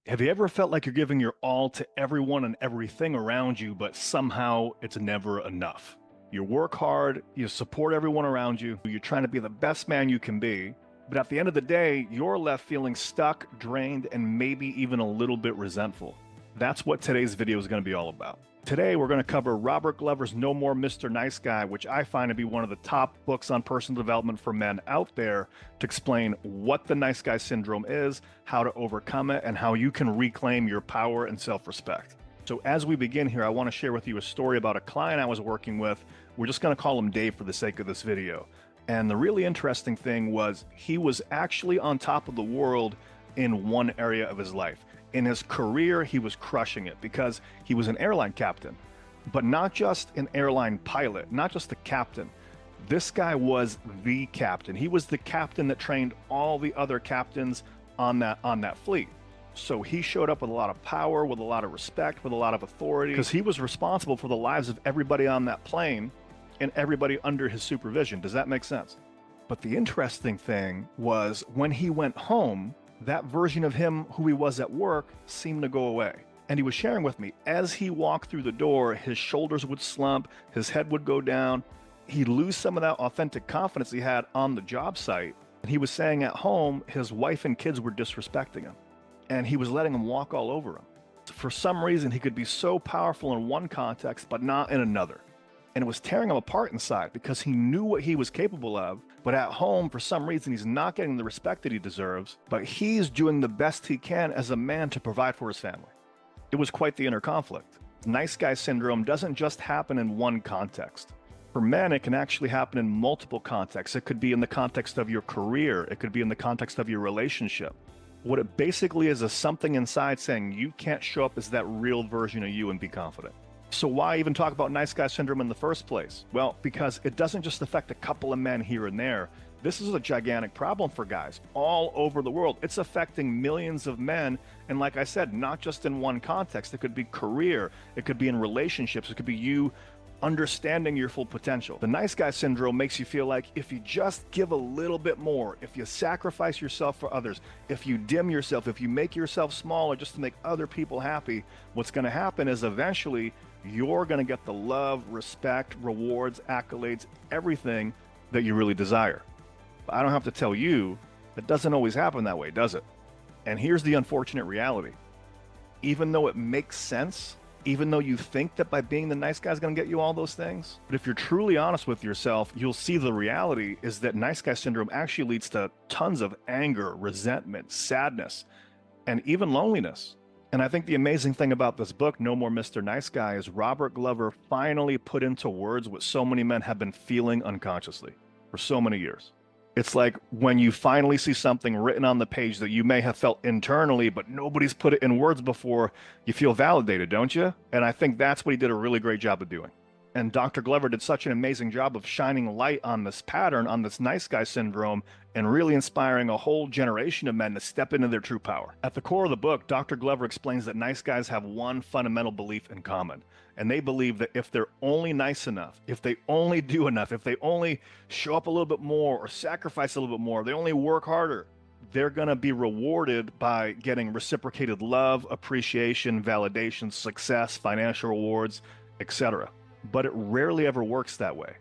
Have you ever felt like you're giving your all to everyone and everything around you, but somehow it's never enough? You work hard, you support everyone around you, you're trying to be the best man you can be, but at the end of the day, you're left feeling stuck, drained, and maybe even a little bit resentful. That's what today's video is going to be all about. Today, we're going to cover Robert Glover's No More Mr. Nice Guy, which I find to be one of the top books on personal development for men out there, to explain what the nice guy syndrome is, how to overcome it, and how you can reclaim your power and self-respect. So as we begin here, I want to share with you a story about a client I was working with. We're just going to call him Dave for the sake of this video. And the really interesting thing was he was actually on top of the world in one area of his life. In his career, he was crushing it because he was an airline captain, but not just an airline pilot, not just the captain. This guy was the captain. He was the captain that trained all the other captains on that fleet. So he showed up with a lot of power, with a lot of respect, with a lot of authority, because he was responsible for the lives of everybody on that plane and everybody under his supervision. Does that make sense? But the interesting thing was when he went home, that version of him who he was at work seemed to go away. And he was sharing with me, as he walked through the door, his shoulders would slump, his head would go down. He'd lose some of that authentic confidence he had on the job site. And he was saying at home, his wife and kids were disrespecting him. And he was letting them walk all over him. For some reason, he could be so powerful in one context, but not in another. And it was tearing him apart inside because he knew what he was capable of, but at home, for some reason, he's not getting the respect that he deserves, but he's doing the best he can as a man to provide for his family. It was quite the inner conflict. Nice guy syndrome doesn't just happen in one context. For men, it can actually happen in multiple contexts. It could be in the context of your career. It could be in the context of your relationship. What it basically is something inside saying you can't show up as that real version of you and be confident. So why even talk about nice guy syndrome in the first place? Well, because it doesn't just affect a couple of men here and there. This is a gigantic problem for guys all over the world. It's affecting millions of men. And like I said, not just in one context. It could be career. It could be in relationships. It could be you understanding your full potential. The nice guy syndrome makes you feel like if you just give a little bit more, if you sacrifice yourself for others, if you dim yourself, if you make yourself smaller just to make other people happy, what's going to happen is eventually you're going to get the love, respect, rewards, accolades, everything that you really desire. But I don't have to tell you, it doesn't always happen that way, does it? And here's the unfortunate reality. Even though it makes sense, even though you think that by being the nice guy is going to get you all those things, but if you're truly honest with yourself, you'll see the reality is that nice guy syndrome actually leads to tons of anger, resentment, sadness, and even loneliness. And I think the amazing thing about this book, No More Mr. Nice Guy, is Robert Glover finally put into words what so many men have been feeling unconsciously for so many years. It's like when you finally see something written on the page that you may have felt internally, but nobody's put it in words before, you feel validated, don't you? And I think that's what he did a really great job of doing. And Dr. Glover did such an amazing job of shining light on this pattern, on this nice guy syndrome, and really inspiring a whole generation of men to step into their true power. At the core of the book, Dr. Glover explains that nice guys have one fundamental belief in common. And they believe that if they're only nice enough, if they only do enough, if they only show up a little bit more or sacrifice a little bit more, they only work harder, they're going to be rewarded by getting reciprocated love, appreciation, validation, success, financial rewards, etc. But it rarely ever works that way,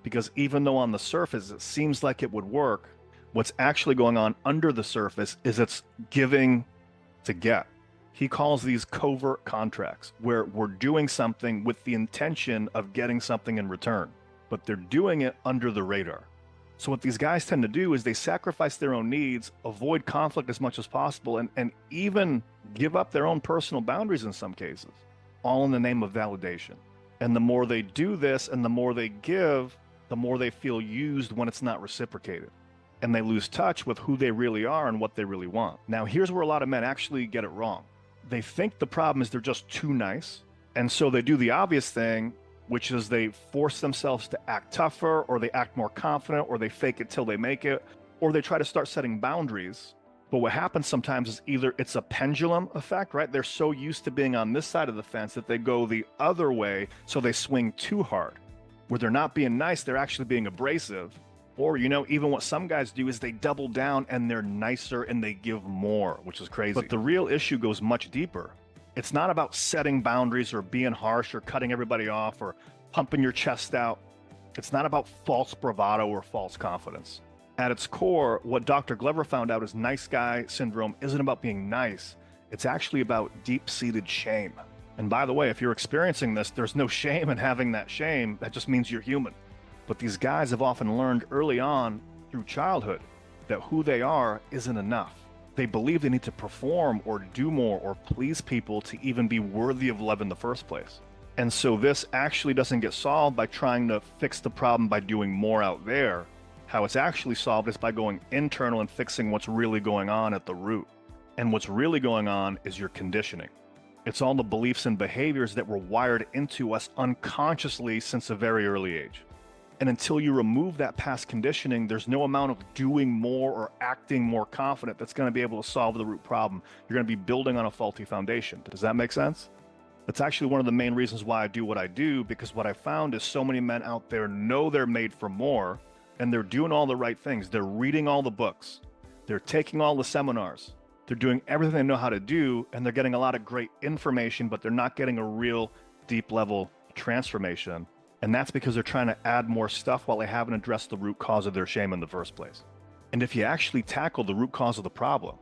because even though on the surface it seems like it would work, what's actually going on under the surface is it's giving to get. He calls these covert contracts, where we're doing something with the intention of getting something in return, but they're doing it under the radar. So what these guys tend to do is they sacrifice their own needs, avoid conflict as much as possible, and even give up their own personal boundaries in some cases, all in the name of validation. And the more they do this and the more they give, the more they feel used when it's not reciprocated. And they lose touch with who they really are and what they really want. Now, here's where a lot of men actually get it wrong. They think the problem is they're just too nice. And so they do the obvious thing, which is they force themselves to act tougher, or they act more confident, or they fake it till they make it, or they try to start setting boundaries. But what happens sometimes is either it's a pendulum effect, right? They're so used to being on this side of the fence that they go the other way, so they swing too hard. Where they're not being nice, they're actually being abrasive. Or, even what some guys do is they double down and they're nicer and they give more, which is crazy. But the real issue goes much deeper. It's not about setting boundaries or being harsh or cutting everybody off or pumping your chest out. It's not about false bravado or false confidence. At its core, what Dr. Glover found out is nice guy syndrome isn't about being nice. It's actually about deep-seated shame. And by the way, if you're experiencing this, there's no shame in having that shame. That just means you're human. But these guys have often learned early on through childhood that who they are isn't enough. They believe they need to perform or do more or please people to even be worthy of love in the first place. And so this actually doesn't get solved by trying to fix the problem by doing more out there. How it's actually solved is by going internal and fixing what's really going on at the root. And what's really going on is your conditioning. It's all the beliefs and behaviors that were wired into us unconsciously since a very early age. And until you remove that past conditioning, there's no amount of doing more or acting more confident that's going to be able to solve the root problem. You're going to be building on a faulty foundation. Does that make sense? That's actually one of the main reasons why I do what I do, because what I found is so many men out there know they're made for more, and they're doing all the right things. They're reading all the books. They're taking all the seminars. They're doing everything they know how to do, and they're getting a lot of great information, but they're not getting a real deep level transformation. And that's because they're trying to add more stuff while they haven't addressed the root cause of their shame in the first place. And if you actually tackle the root cause of the problem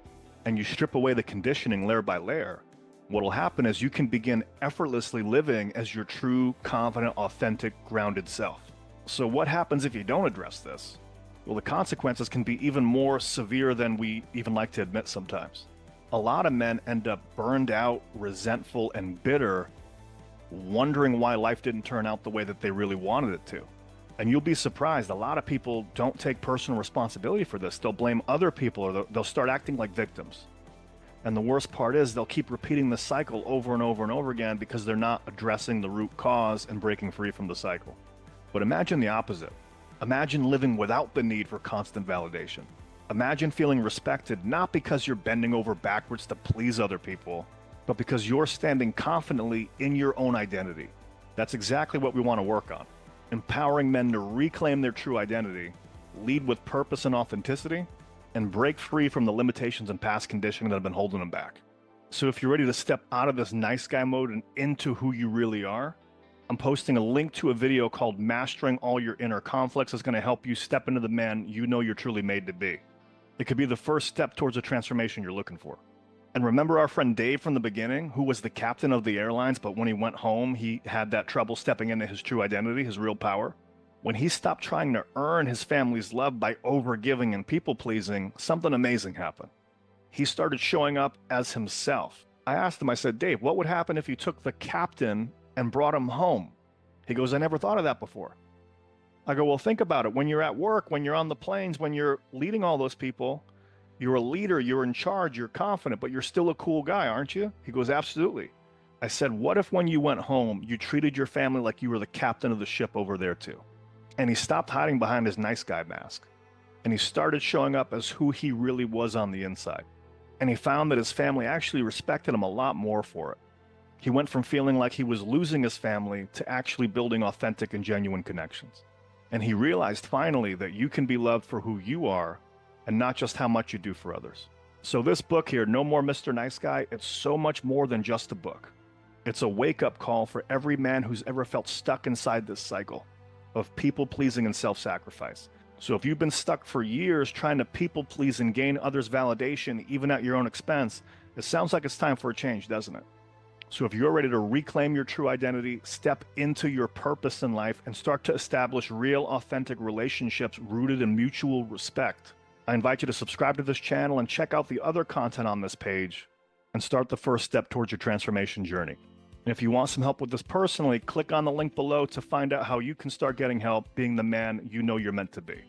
and you strip away the conditioning layer by layer, what will happen is you can begin effortlessly living as your true, confident, authentic, grounded self. So what happens if you don't address this? Well, the consequences can be even more severe than we even like to admit sometimes. A lot of men end up burned out, resentful, and bitter, wondering why life didn't turn out the way that they really wanted it to. And you'll be surprised, a lot of people don't take personal responsibility for this. They'll blame other people, or they'll start acting like victims. And the worst part is they'll keep repeating the cycle over and over and over again because they're not addressing the root cause and breaking free from the cycle. But imagine the opposite. Imagine living without the need for constant validation. Imagine feeling respected not because you're bending over backwards to please other people, but because you're standing confidently in your own identity. That's exactly what we want to work on. Empowering men to reclaim their true identity, lead with purpose and authenticity, and break free from the limitations and past conditioning that have been holding them back. So if you're ready to step out of this nice guy mode and into who you really are, I'm posting a link to a video called Mastering All Your Inner Conflicts. It's going to help you step into the man you know you're truly made to be. It could be the first step towards a transformation you're looking for. And remember our friend Dave from the beginning, who was the captain of the airlines, but when he went home, he had that trouble stepping into his true identity, his real power? When he stopped trying to earn his family's love by overgiving and people-pleasing, something amazing happened. He started showing up as himself. I asked him, I said, Dave, what would happen if you took the captain and brought him home? He goes, I never thought of that before. I go, well, think about it. When you're at work, when you're on the planes, when you're leading all those people, you're a leader, you're in charge, you're confident, but you're still a cool guy, aren't you? He goes, absolutely. I said, what if when you went home, you treated your family like you were the captain of the ship over there too? And he stopped hiding behind his nice guy mask. And he started showing up as who he really was on the inside. And he found that his family actually respected him a lot more for it. He went from feeling like he was losing his family to actually building authentic and genuine connections. And he realized finally that you can be loved for who you are and not just how much you do for others. So this book here, No More Mr. Nice Guy, it's so much more than just a book. It's a wake-up call for every man who's ever felt stuck inside this cycle of people-pleasing and self-sacrifice. So if you've been stuck for years trying to people-please and gain others' validation, even at your own expense, it sounds like it's time for a change, doesn't it? So if you're ready to reclaim your true identity, step into your purpose in life, and start to establish real, authentic relationships rooted in mutual respect, I invite you to subscribe to this channel and check out the other content on this page and start the first step towards your transformation journey. And if you want some help with this personally, click on the link below to find out how you can start getting help being the man you know you're meant to be.